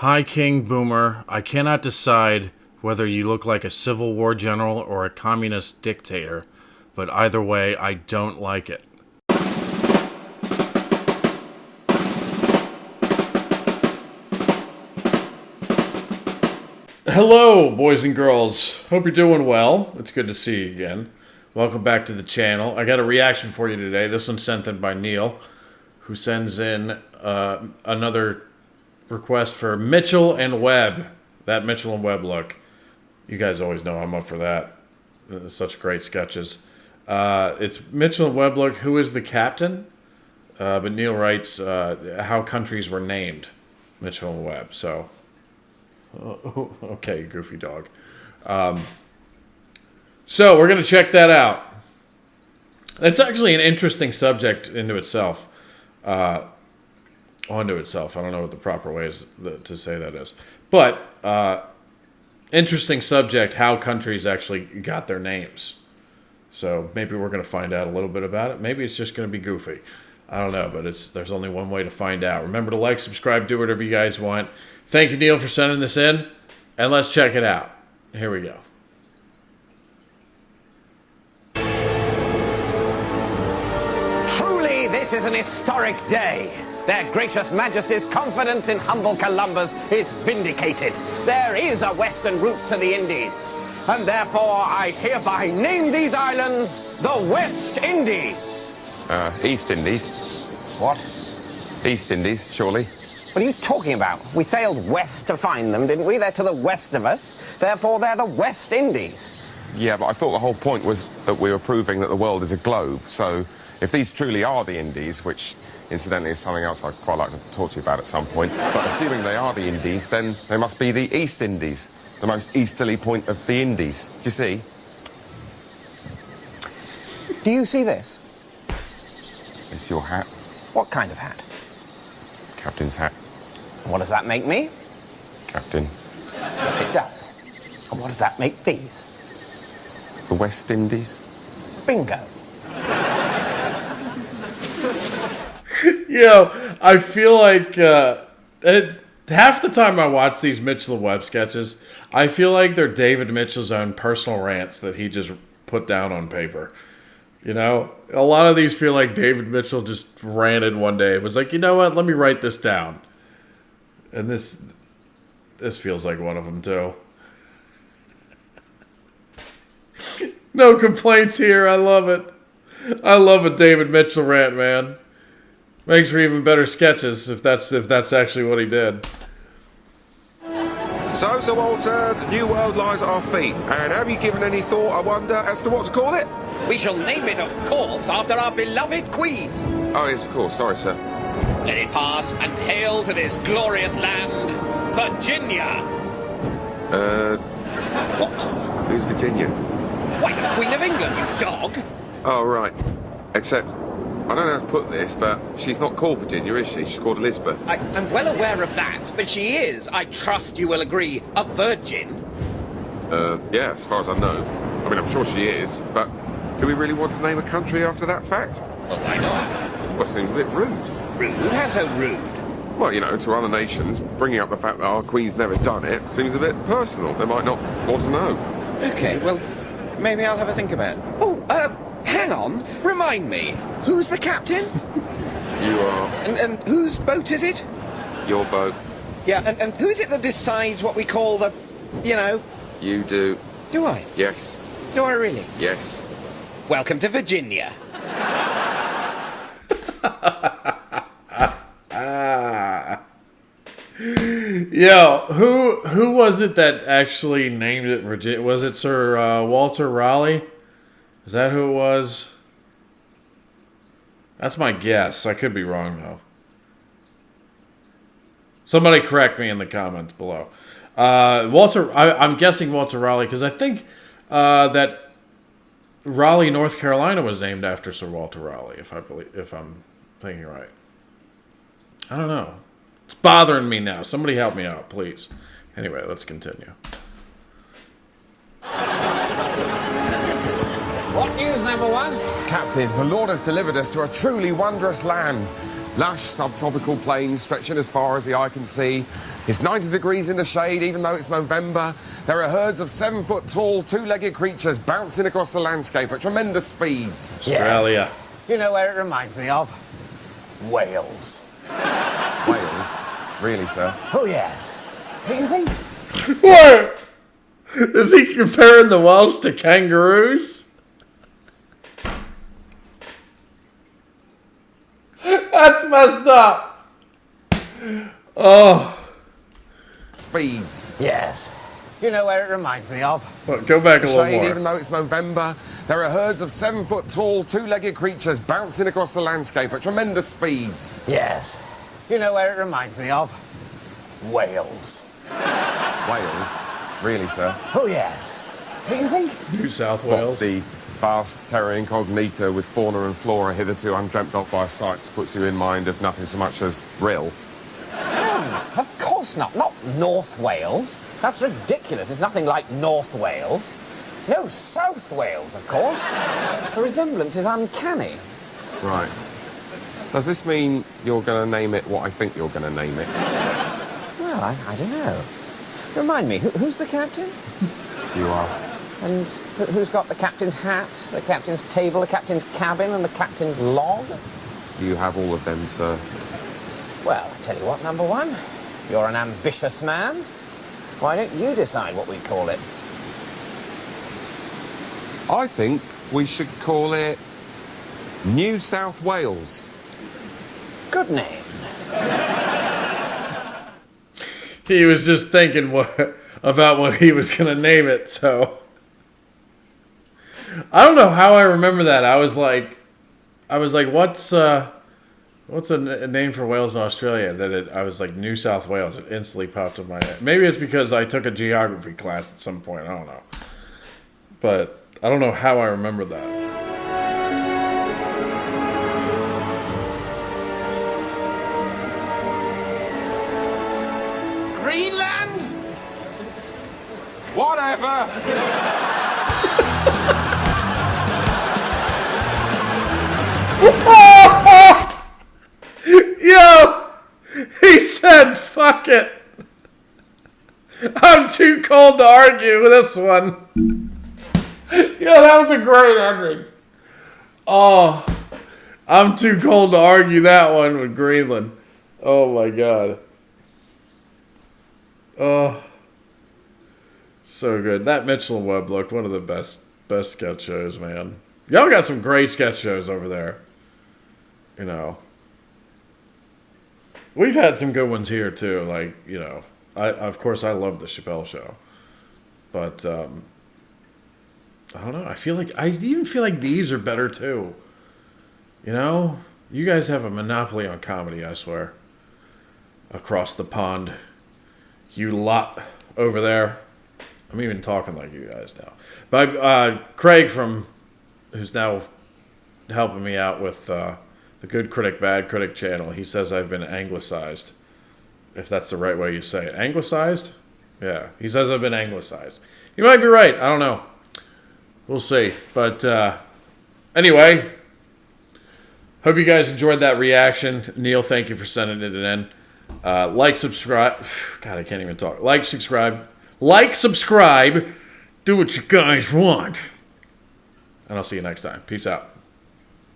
Hi, King Boomer. I cannot decide whether you look like a Civil War general or a communist dictator, but either way, I don't like it. Hello, boys and girls. Hope you're doing well. It's good to see you again. Welcome back to the channel. I got a reaction for you today. This one's sent in by Neil, who sends in another request for Mitchell and Webb. That Mitchell and Webb look. You guys always know I'm up for that. Such great sketches. It's Mitchell and Webb look. Who is the captain? But Neil writes how countries were named. Mitchell and Webb. So, okay, goofy dog. So we're gonna check that out. It's actually an interesting subject into itself. Onto itself. I don't know what the proper way is to say that is. But interesting subject, how countries actually got their names. So maybe we're going to find out a little bit about it. Maybe it's just going to be goofy. I don't know, but there's only one way to find out. Remember to like, subscribe, do whatever you guys want. Thank you, Neil, for sending this in. And let's check it out. Here we go. Truly, this is an historic day. Their gracious majesty's confidence in humble Columbus is vindicated. There is a western route to the Indies, and therefore I hereby name these islands the West Indies. East Indies. What? East Indies, surely. What are you talking about? We sailed west to find them, didn't we? They're to the west of us. Therefore, they're the West Indies. Yeah, but I thought the whole point was that we were proving that the world is a globe. So if these truly are the Indies, which incidentally is something else I'd quite like to talk to you about at some point, but assuming they are the Indies, then they must be the East Indies, the most easterly point of the Indies. Do you see? Do you see this? It's your hat. What kind of hat? Captain's hat. What does that make me? Captain. Yes, it does. And what does that make these? The West Indies. Bingo. Yo, I feel like half the time I watch these Mitchell and Webb sketches, I feel like they're David Mitchell's own personal rants that he just put down on paper. You know, a lot of these feel like David Mitchell just ranted one day. It was like, you know what? Let me write this down. And this feels like one of them too. No complaints here. I love it. I love a David Mitchell rant, man. Makes for even better sketches if that's actually what he did. So, Sir Walter, the new world lies at our feet. And have you given any thought, I wonder, as to what to call it? We shall name it, of course, after our beloved Queen. Oh, yes, of course. Sorry, sir. Let it pass, and hail to this glorious land, Virginia. What? Who's Virginia? Why, the Queen of England, you dog. Oh, right. Except, I don't know how to put this, but she's not called Virginia, is she? She's called Elizabeth. I'm well aware of that, but she is, I trust you will agree, a virgin. Yeah, as far as I know. I mean, I'm sure she is, but do we really want to name a country after that fact? Well, why not? Well, it seems a bit rude. Rude? How so rude? Well, you know, to other nations, bringing up the fact that our Queen's never done it seems a bit personal. They might not want to know. Okay, well, maybe I'll have a think about it. Oh, hang on. Remind me, who's the captain? You are. And whose boat is it? Your boat. Yeah, and who is it that decides what we call the, you know... You do. Do I? Yes. Do I really? Yes. Welcome to Virginia. Yo, who was it that actually named it Virginia? Was it Sir Walter Raleigh? Is that who it was? That's my guess. I could be wrong, though. Somebody correct me in the comments below. I'm guessing Walter Raleigh because I think that Raleigh, North Carolina was named after Sir Walter Raleigh, if I'm thinking right. I don't know. It's bothering me now. Somebody help me out, please. Anyway, let's continue. What news, number one? Captain, the Lord has delivered us to a truly wondrous land. Lush subtropical plains stretching as far as the eye can see. It's 90 degrees in the shade, even though it's November. There are herds of 7-foot-tall, two-legged creatures bouncing across the landscape at tremendous speeds. Australia. Yes. Do you know where it reminds me of? Wales. Wales? Really, sir? Oh, yes. Don't you think? What? Is he comparing the Welsh to kangaroos? That's messed up. Oh. Speeds. Yes. Do you know where it reminds me of? Well, go back a little Shade, more. even though it's November, there are herds of 7-foot-tall, two-legged creatures bouncing across the landscape at tremendous speeds. Yes. Do you know where it reminds me of? Wales. Wales? Really, sir? Oh, yes. Don't you think? New South What, Wales. the vast terra incognita with fauna and flora hitherto undreamt of by sights puts you in mind of nothing so much as Rill? No, of course not. Not North Wales. That's ridiculous. It's nothing like North Wales. No, South Wales, of course. The resemblance is uncanny. Right. Does this mean you're going to name it what I think you're going to name it? Well, I don't know. Remind me, who's the captain? You are. And who's got the captain's hat, the captain's table, the captain's cabin, and the captain's log? You have all of them, sir. Well, I tell you what, number one, you're an ambitious man. Why don't you decide what we call it? I think we should call it New South Wales. Good name. He was just thinking about what he was going to name it, so... I don't know how I remember that. I was like, what's a name for Wales in Australia? I was like, New South Wales. It instantly popped in my head. Maybe it's because I took a geography class at some point. I don't know. But I don't know how I remember that. Greenland? Whatever. Yo! He said, fuck it. I'm too cold to argue with this one. Yo, that was a great ending. Oh, I'm too cold to argue that one with Greenland. Oh my god. Oh, so good. That Mitchell and Webb look, one of the best sketch shows, man. Y'all got some great sketch shows over there. You know, we've had some good ones here too. Like, you know, of course I love the Chappelle Show, but I don't know. I even feel like these are better too. You know, you guys have a monopoly on comedy, I swear. Across the pond, you lot over there. I'm even talking like you guys now. But Craig who's now helping me out with the Good Critic, Bad Critic channel, he says I've been anglicized. If that's the right way you say it. Anglicized? Yeah. He says I've been anglicized. You might be right. I don't know. We'll see. But anyway, hope you guys enjoyed that reaction. Neil, thank you for sending it in. Like, subscribe. God, I can't even talk. Like, subscribe. Do what you guys want. And I'll see you next time. Peace out.